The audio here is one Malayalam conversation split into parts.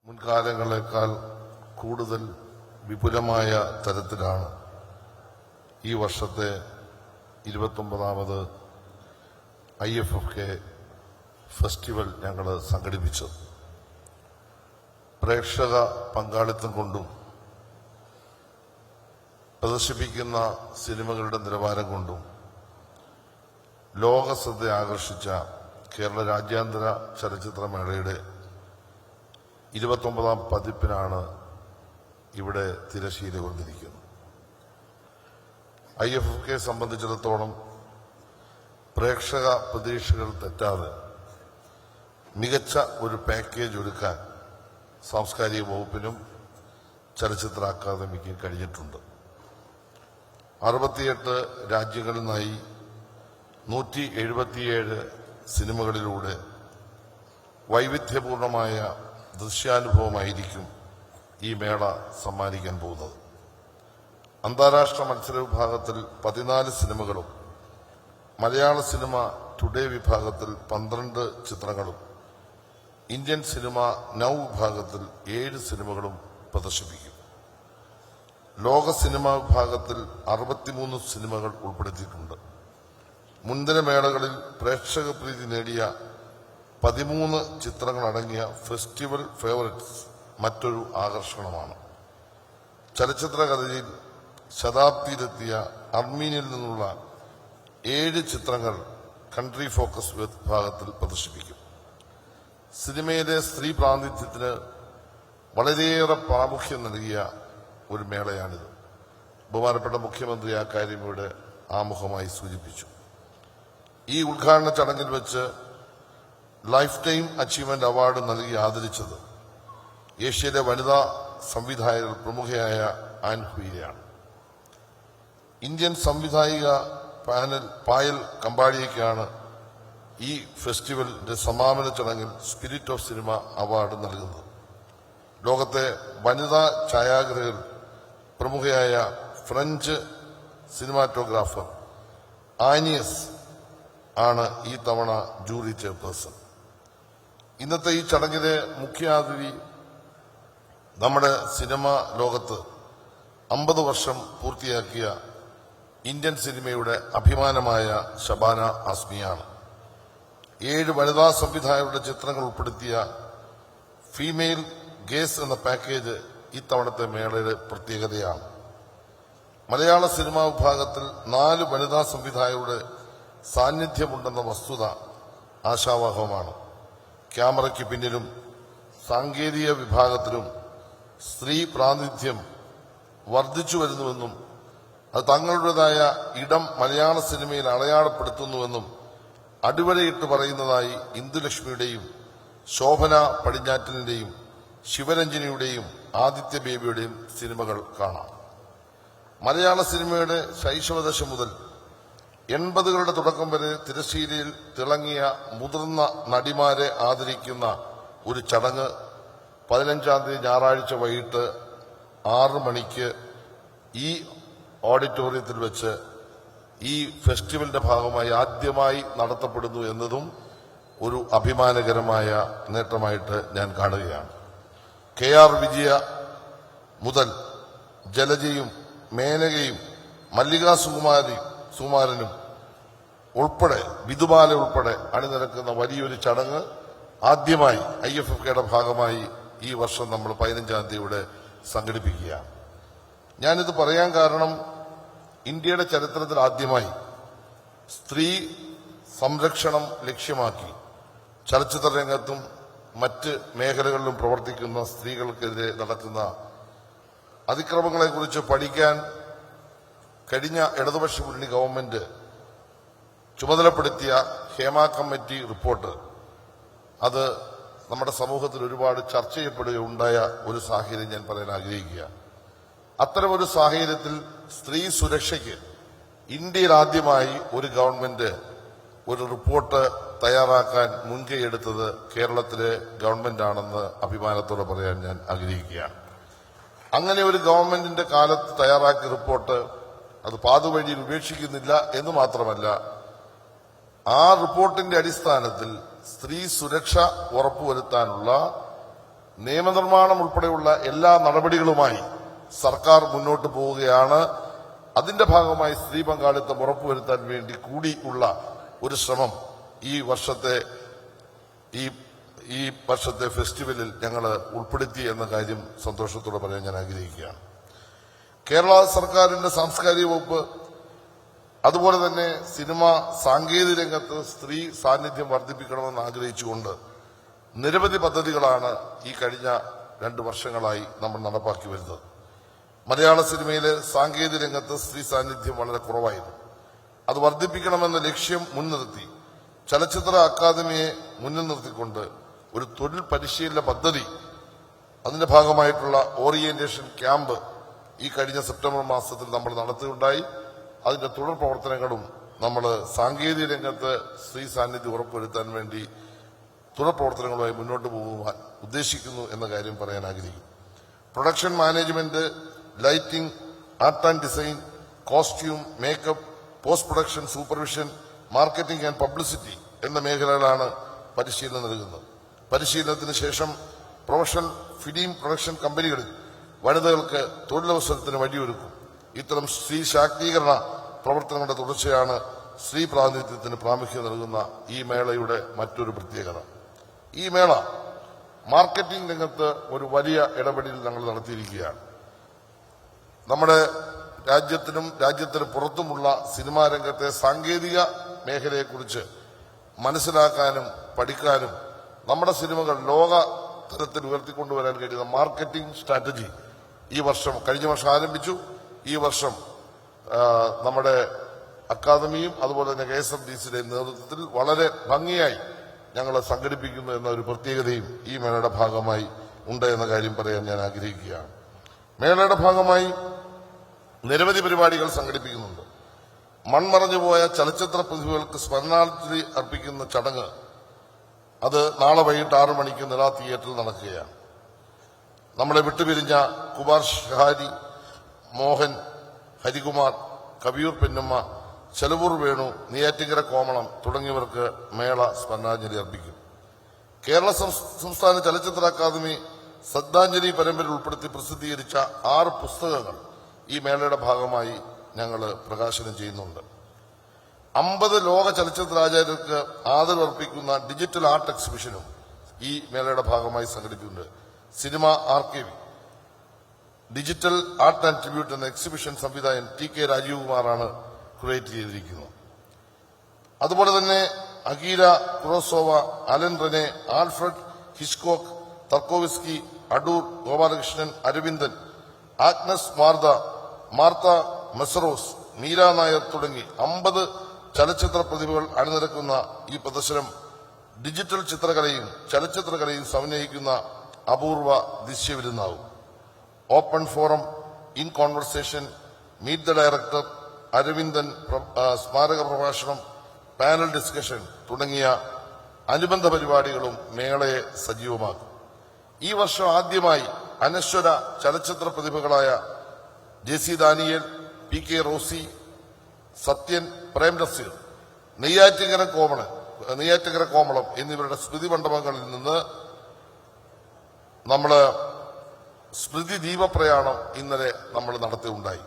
മുൻകാലങ്ങളെക്കാൾ കൂടുതൽ വിപുലമായ തരത്തിലാണ് ഈ വർഷത്തെ 29ാമത് IFFK ഫെസ്റ്റിവൽ ഞങ്ങൾ സംഘടിപ്പിച്ചത്. പ്രേക്ഷക പങ്കാളിത്തം കൊണ്ടും പ്രദർശിപ്പിക്കുന്ന സിനിമകളുടെ നിലവാരം കൊണ്ടും ലോകശ്രദ്ധ ആകർഷിച്ച കേരള രാജ്യാന്തര ചലച്ചിത്രമേളയുടെ 29ാം പതിപ്പിനാണ് ഇവിടെ തിരശ്ശീല കൊണ്ടിരിക്കുന്നത്. IFFK സംബന്ധിച്ചിടത്തോളം പ്രേക്ഷക പ്രതീക്ഷകൾ തെറ്റാതെ മികച്ച ഒരു പാക്കേജ് ഒരുക്കാൻ സാംസ്കാരിക വകുപ്പിനും ചലച്ചിത്ര അക്കാദമിക്കും കഴിഞ്ഞിട്ടുണ്ട്. 68 രാജ്യങ്ങളിൽ നിന്നായി 177 സിനിമകളിലൂടെ വൈവിധ്യപൂർണമായ ദൃശ്യാനുഭവമായിരിക്കും ഈ മേള സമ്മാനിക്കാൻ പോകുന്നത്. അന്താരാഷ്ട്ര മത്സര വിഭാഗത്തിൽ 14 സിനിമകളും മലയാള സിനിമ ടുഡേ വിഭാഗത്തിൽ 12 ചിത്രങ്ങളും ഇന്ത്യൻ സിനിമ നൗ വിഭാഗത്തിൽ 7 സിനിമകളും പ്രദർശിപ്പിക്കും. ലോക സിനിമാ വിഭാഗത്തിൽ 63 സിനിമകൾ ഉൾപ്പെടുത്തിയിട്ടുണ്ട്. മുൻദിന മേളകളിൽ പ്രേക്ഷക പ്രീതി നേടിയ 13 ചിത്രങ്ങളടങ്ങിയ ഫെസ്റ്റിവൽ ഫേവറേറ്റ്സ് മറ്റൊരു ആകർഷണമാണ്. ചലച്ചിത്രകഥയിൽ ശതാബ്ദിയിലെത്തിയ അർമീനിയയിൽ നിന്നുള്ള 7 ചിത്രങ്ങൾ കൺട്രി ഫോക്കസ് വിഭാഗത്തിൽ പ്രദർശിപ്പിക്കും. സിനിമയിലെ സ്ത്രീ പ്രാതിനിധ്യത്തിന് വളരെയേറെ പ്രാമുഖ്യം നൽകിയ ഒരു മേളയാണിത്. ബഹുമാനപ്പെട്ട മുഖ്യമന്ത്രി ആ കാര്യം ഇവിടെ ആമുഖമായി സൂചിപ്പിച്ചു. ഈ ഉദ്ഘാടന ചടങ്ങിൽ വെച്ച് ലൈഫ് ടൈം അച്ചീവ്മെന്റ് അവാർഡ് നൽകി ആദരിച്ചത് ഏഷ്യയിലെ വനിതാ സംവിധായകർ പ്രമുഖയായ ആൻ ഹുയിലെയാണ്. ഇന്ത്യൻ സംവിധായിക പായൽ കമ്പാടിയയ്ക്കാണ് ഈ ഫെസ്റ്റിവലിന്റെ സമാപന ചടങ്ങിൽ സ്പിരിറ്റ് ഓഫ് സിനിമ അവാർഡ് നൽകുന്നത്. ലോകത്തെ വനിതാ ഛായാഗ്രഹകർ പ്രമുഖയായ ഫ്രഞ്ച് സിനിമാറ്റോഗ്രാഫർ ആനിയസ് ആണ് ഈ തവണ ജൂറി ചെയർപേഴ്സൺ. ഇന്നത്തെ ഈ ചടങ്ങിലെ മുഖ്യാതിഥി നമ്മുടെ സിനിമാ ലോകത്ത് 50 വർഷം പൂർത്തിയാക്കിയ ഇന്ത്യൻ സിനിമയുടെ അഭിമാനമായ ശബാന ആസ്മിയാണ്. 7 വനിതാ സംവിധായകരുടെ ചിത്രങ്ങൾ ഉൾപ്പെടുത്തിയ ഫീമെയിൽ ഗേസ് എന്ന പാക്കേജ് ഇത്തവണത്തെ മേളയുടെ പ്രത്യേകതയാണ്. മലയാള സിനിമാ വിഭാഗത്തിൽ 4 വനിതാ സംവിധായകരുടെ സാന്നിധ്യമുണ്ടെന്ന വസ്തുത ആശാവഹമാണ്. ക്യാമറയ്ക്ക് പിന്നിലും സാങ്കേതിക വിഭാഗത്തിലും സ്ത്രീ പ്രാതിനിധ്യം വർദ്ധിച്ചു വരുന്നുവെന്നും അത് തങ്ങളുടേതായ ഇടം മലയാള സിനിമയിൽ അടയാളപ്പെടുത്തുന്നുവെന്നും അടിവരയിട്ട് പറയുന്നതായി ഇന്ദുലക്ഷ്മിയുടെയും ശോഭന പടിഞ്ഞാറ്റിന്റെയും ശിവരഞ്ജനിയുടെയും ആദിത്യ ബേബിയുടെയും സിനിമകൾ കാണാം. മലയാള സിനിമയുടെ ശൈശവദശ മുതൽ 80കളുടെ തുടക്കം വരെ തിരശ്ശീലയിൽ തിളങ്ങിയ മുതിർന്ന നടിമാരെ ആദരിക്കുന്ന ഒരു ചടങ്ങ് 15-ാം തീയതി ഞായറാഴ്ച വൈകിട്ട് 6 മണിക്ക് ഈ ഓഡിറ്റോറിയത്തിൽ വെച്ച് ഈ ഫെസ്റ്റിവലിന്റെ ഭാഗമായി ആദ്യമായി നടത്തപ്പെടുന്നു എന്നതും ഒരു അഭിമാനകരമായ നേട്ടമായിട്ട് ഞാൻ കാണുകയാണ്. KR വിജയ മുതൽ ജലജയും മേനകയും മല്ലികാ സുകുമാരനും ഉൾപ്പെടെ വിധുബാല ഉൾപ്പെടെ അണിനിരക്കുന്ന വലിയൊരു ചടങ്ങ് ആദ്യമായി IFFKയുടെ ഭാഗമായി ഈ വർഷം നമ്മൾ 15-ാം തീയതി ഇവിടെ സംഘടിപ്പിക്കുകയാണ്. ഞാനിത് പറയാൻ കാരണം ഇന്ത്യയുടെ ചരിത്രത്തിൽ ആദ്യമായി സ്ത്രീ സംരക്ഷണം ലക്ഷ്യമാക്കി ചലച്ചിത്ര രംഗത്തും മറ്റ് മേഖലകളിലും പ്രവർത്തിക്കുന്ന സ്ത്രീകൾക്കെതിരെ നടക്കുന്ന അതിക്രമങ്ങളെക്കുറിച്ച് പഠിക്കാൻ കഴിഞ്ഞ ഇടതുപക്ഷ മുന്നണി ഗവൺമെന്റ് ചുമതലപ്പെടുത്തിയ ഹേമ കമ്മിറ്റി റിപ്പോർട്ട് അത് നമ്മുടെ സമൂഹത്തിൽ ഒരുപാട് ചർച്ച ചെയ്യപ്പെടുകയുണ്ടായ ഒരു സാഹചര്യം ഞാൻ പറയാൻ ആഗ്രഹിക്കുക. അത്തരമൊരു സാഹചര്യത്തിൽ സ്ത്രീ സുരക്ഷയ്ക്ക് ഇന്ത്യയിൽ ആദ്യമായി ഒരു ഗവൺമെന്റ് ഒരു റിപ്പോർട്ട് തയ്യാറാക്കാൻ മുൻകൈയെടുത്തത് കേരളത്തിലെ ഗവൺമെന്റാണെന്ന് അഭിമാനത്തോടെ പറയാൻ ഞാൻ ആഗ്രഹിക്കുകയാണ്. അങ്ങനെ ഒരു ഗവൺമെന്റിന്റെ കാലത്ത് തയ്യാറാക്കിയ റിപ്പോർട്ട് അത് പാതുവഴിയിൽ ഉപേക്ഷിക്കുന്നില്ല എന്ന് മാത്രമല്ല, ആ റിപ്പോർട്ടിന്റെ അടിസ്ഥാനത്തിൽ സ്ത്രീ സുരക്ഷ ഉറപ്പുവരുത്താനുള്ള നിയമനിർമ്മാണം ഉൾപ്പെടെയുള്ള എല്ലാ നടപടികളുമായി സർക്കാർ മുന്നോട്ട് പോവുകയാണ്. അതിന്റെ ഭാഗമായി സ്ത്രീ പങ്കാളിത്തം ഉറപ്പുവരുത്താൻ വേണ്ടി കൂടിയുള്ള ഒരു ശ്രമം ഈ വർഷത്തെ ഫെസ്റ്റിവലിൽ ഞങ്ങൾ ഉൾപ്പെടുത്തി എന്ന കാര്യം സന്തോഷത്തോടെ പറയാൻ ഞാൻ ആഗ്രഹിക്കുകയാണ്. കേരള സർക്കാരിന്റെ സാംസ്കാരിക വകുപ്പ് അതുപോലെ തന്നെ സിനിമ സാങ്കേതിക രംഗത്ത് സ്ത്രീ സാന്നിധ്യം വർദ്ധിപ്പിക്കണമെന്ന് ആഗ്രഹിച്ചുകൊണ്ട് നിരവധി പദ്ധതികളാണ് ഈ കഴിഞ്ഞ 2 വർഷങ്ങളായി നമ്മൾ നടപ്പാക്കി വരുന്നത്. മലയാള സിനിമയിലെ സാങ്കേതിക രംഗത്ത് സ്ത്രീ സാന്നിധ്യം വളരെ കുറവായിരുന്നു. അത് വർദ്ധിപ്പിക്കണമെന്ന ലക്ഷ്യം മുൻനിർത്തി ചലച്ചിത്ര അക്കാദമിയെ മുന്നിൽ നിർത്തിക്കൊണ്ട് ഒരു തൊഴിൽ പരിശീലന പദ്ധതി, അതിന്റെ ഭാഗമായിട്ടുള്ള ഓറിയന്റേഷൻ ക്യാമ്പ് ഈ കഴിഞ്ഞ സെപ്റ്റംബർ മാസത്തിൽ നമ്മൾ നടത്തുകയുണ്ടായി. അതിന്റെ തുടർ പ്രവർത്തനങ്ങളും നമ്മൾ സാങ്കേതിക രംഗത്ത് സ്ത്രീ സാന്നിധ്യം ഉറപ്പുവരുത്താൻ വേണ്ടി തുടർ പ്രവർത്തനങ്ങളുമായി മുന്നോട്ട് പോകുവാൻ ഉദ്ദേശിക്കുന്നു എന്ന കാര്യം പറയാൻ ആഗ്രഹിക്കുന്നു. Production management, lighting, art and design, costume, makeup, post production supervision, marketing and publicity എന്ന മേഖലകളാണ് പരിശീലനം നൽകുന്നത്. പരിശീലനത്തിന് ശേഷം പ്രൊഫഷണൽ ഫിലിം പ്രൊഡക്ഷൻ കമ്പനികളിൽ വനിതകൾക്ക് തൊഴിലവസരത്തിന് വഴിയൊരുക്കും. ഇത്തരം സ്ത്രീ ശാക്തീകരണ പ്രവർത്തനങ്ങളുടെ തുടർച്ചയാണ് സ്ത്രീ പ്രാതിനിധ്യത്തിന് പ്രാമുഖ്യം നൽകുന്ന ഈ മേളയുടെ മറ്റൊരു പ്രത്യേകത. ഈ മേള മാർക്കറ്റിംഗ് രംഗത്ത് ഒരു വലിയ ഇടപെടൽ ഞങ്ങൾ നടത്തിയിരിക്കുകയാണ്. നമ്മുടെ രാജ്യത്തിനും രാജ്യത്തിന് പുറത്തുമുള്ള സിനിമാ രംഗത്തെ സാങ്കേതിക മേഖലയെക്കുറിച്ച് മനസ്സിലാക്കാനും പഠിക്കാനും നമ്മുടെ സിനിമകൾ ലോക തലത്തിൽ ഉയർത്തിക്കൊണ്ടുവരാൻ കഴിയുന്ന മാർക്കറ്റിംഗ് സ്ട്രാറ്റജി കഴിഞ്ഞ വർഷം ആരംഭിച്ചു. ഈ വർഷം നമ്മുടെ അക്കാദമിയും അതുപോലെ തന്നെ KSRTCയുടെ നേതൃത്വത്തിൽ വളരെ ഭംഗിയായി ഞങ്ങൾ സംഘടിപ്പിക്കുന്നു എന്ന ഒരു പ്രത്യേകതയും ഈ മേളയുടെ ഭാഗമായി ഉണ്ട് എന്ന കാര്യം പറയാൻ ഞാൻ ആഗ്രഹിക്കുകയാണ്. മേളയുടെ ഭാഗമായി നിരവധി പരിപാടികൾ സംഘടിപ്പിക്കുന്നുണ്ട്. മൺമറഞ്ഞുപോയ ചലച്ചിത്ര പ്രതിഭകൾക്ക് സ്മരണാഞ്ജലി അർപ്പിക്കുന്ന ചടങ്ങ് അത് നാളെ വൈകിട്ട് 6 മണിക്ക് നില തിയേറ്ററിൽ നടക്കുകയാണ്. നമ്മളെ വിട്ടുപിരിഞ്ഞ കുമാർ ഷഹാരി, മോഹൻ, ഹരികുമാർ, കവിയൂർ പെന്നമ്മ, ചെലവൂർ വേണു, നെയ്യാറ്റിൻകര കോമളം തുടങ്ങിയവർക്ക് മേള സ്മരണാഞ്ജലി അർപ്പിക്കും. കേരള സംസ്ഥാന ചലച്ചിത്ര അക്കാദമി ശ്രദ്ധാഞ്ജലി പരമ്പരയിൽ ഉൾപ്പെടുത്തി പ്രസിദ്ധീകരിച്ച 6 പുസ്തകങ്ങൾ ഈ മേളയുടെ ഭാഗമായി ഞങ്ങൾ പ്രകാശനം ചെയ്യുന്നുണ്ട്. 50 ലോക ചലച്ചിത്ര ആചാര്യർക്ക് ആദരവർപ്പിക്കുന്ന ഡിജിറ്റൽ ആർട്ട് എക്സിബിഷനും ഈ മേളയുടെ ഭാഗമായി സംഘടിപ്പിക്കുന്നുണ്ട്. Cinema archive, digital art and tribute എന്ന എക്സിബിഷൻ സംവിധായകൻ TK രാജീവ് കുമാറാണ് ക്രിയേറ്റ് ചെയ്തിരിക്കുന്നത്. അതുപോലെ തന്നെ Akira Kurosawa, Alain Resnais, Alfred Hitchcock, Tarkovsky, Adoor Gopalakrishnan, Aravindan, Agnes Marta Meszaros, Meera Nair തുടങ്ങി 50 ചലച്ചിത്ര പ്രതിഭകൾ അണിനിരക്കുന്ന ഈ പ്രദർശനം ഡിജിറ്റൽ ചിത്രകലയും ചലച്ചിത്രകലയും സമന്വയിക്കുന്ന അപൂർവ ദൃശ്യവിരുന്നാവും. Open forum, in conversation, meet the director, Aravindan സ്മാരക പ്രഭാഷണം, പാനൽ ഡിസ്കഷൻ തുടങ്ങിയ അനുബന്ധ പരിപാടികളും മേളയെ സജീവമാക്കും. ഈ വർഷം ആദ്യമായി അനശ്വര ചലച്ചിത്ര പ്രതിഭകളായ JC ദാനിയേൽ, PK റോസി, സത്യൻ, പ്രേം നസീർ, നെയ്യാറ്റിൻകര കോമളം എന്നിവരുടെ സ്മൃതി മണ്ഡപങ്ങളിൽ നിന്ന് നമ്മൾ സ്മൃതി ദീപപ്രയാണം ഇന്നലെ നമ്മൾ നടത്തുകയുണ്ടായി.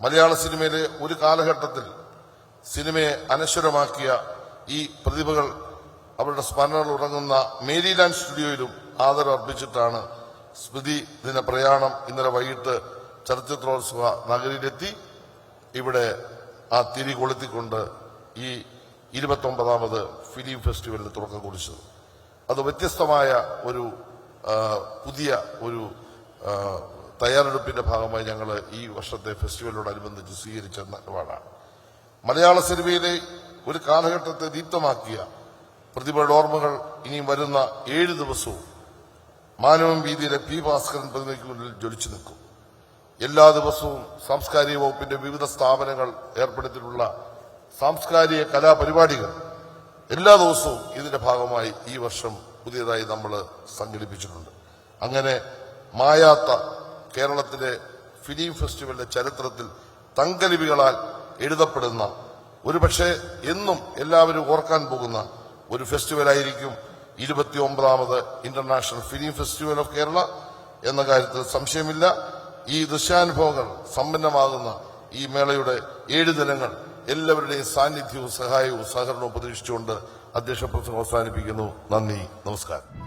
മലയാള സിനിമയിലെ ഒരു കാലഘട്ടത്തിൽ സിനിമയെ അനശ്വരമാക്കിയ ഈ പ്രതിഭകൾ അവരുടെ സ്മരണകൾ ഉറങ്ങുന്ന മേരിലാൻഡ് സ്റ്റുഡിയോയിലും ആദരം അർപ്പിച്ചിട്ടാണ് സ്മൃതി ദിന പ്രയാണം ഇന്നലെ വൈകിട്ട് ചലച്ചിത്രോത്സവ നഗരിയിലെത്തി ഇവിടെ ആ തിരി കൊളുത്തിക്കൊണ്ട് ഈ 29ാമത് ഫിലിം ഫെസ്റ്റിവലിന് തുടക്കം കുറിച്ചത്. അത് വ്യത്യസ്തമായ ഒരു പുതിയ ഒരു തയ്യാറെടുപ്പിന്റെ ഭാഗമായി ഞങ്ങൾ ഈ വർഷത്തെ ഫെസ്റ്റിവലിനോടനുബന്ധിച്ച് സ്വീകരിച്ച നിലപാടാണ്. മലയാള സിനിമയിലെ ഒരു കാലഘട്ടത്തെ ദീപ്തമാക്കിയ പ്രതിഭയുടെ ഓർമ്മകൾ ഇനിയും വരുന്ന 7 ദിവസവും മാനവം വീതിയിലെ P. ഭാസ്കരൻ പ്രതിമയ്ക്ക് മുന്നിൽ ജ്വലിച്ചു നിൽക്കും. എല്ലാ ദിവസവും സാംസ്കാരിക വകുപ്പിന്റെ വിവിധ സ്ഥാപനങ്ങൾ ഏർപ്പെടുത്തിയിട്ടുള്ള സാംസ്കാരിക കലാപരിപാടികൾ എല്ലാ ദിവസവും ഇതിന്റെ ഭാഗമായി ഈ വർഷം പുതിയതായി നമ്മൾ സംഘടിപ്പിച്ചിട്ടുണ്ട്. അങ്ങനെ മായാത്ത കേരളത്തിലെ ഫിലിം ഫെസ്റ്റിവലിന്റെ ചരിത്രത്തിൽ തങ്കലിപികളാൽ എഴുതപ്പെടുന്ന ഒരുപക്ഷെ എന്നും എല്ലാവരും ഓർക്കാൻ പോകുന്ന ഒരു ഫെസ്റ്റിവലായിരിക്കും 29ാമത് International Film Festival of Kerala എന്ന കാര്യത്തിൽ സംശയമില്ല. ഈ ദൃശ്യാനുഭവങ്ങൾ സമ്പന്നമാകുന്ന ഈ മേളയുടെ 7 ദിനങ്ങൾ എല്ലാവരുടെയും സാന്നിധ്യവും സഹായവും സഹകരണവും പ്രതീക്ഷിച്ചുകൊണ്ട് അധ്യക്ഷ പ്രസംഗം അവസാനിപ്പിക്കുന്നു. നന്ദി, നമസ്കാരം.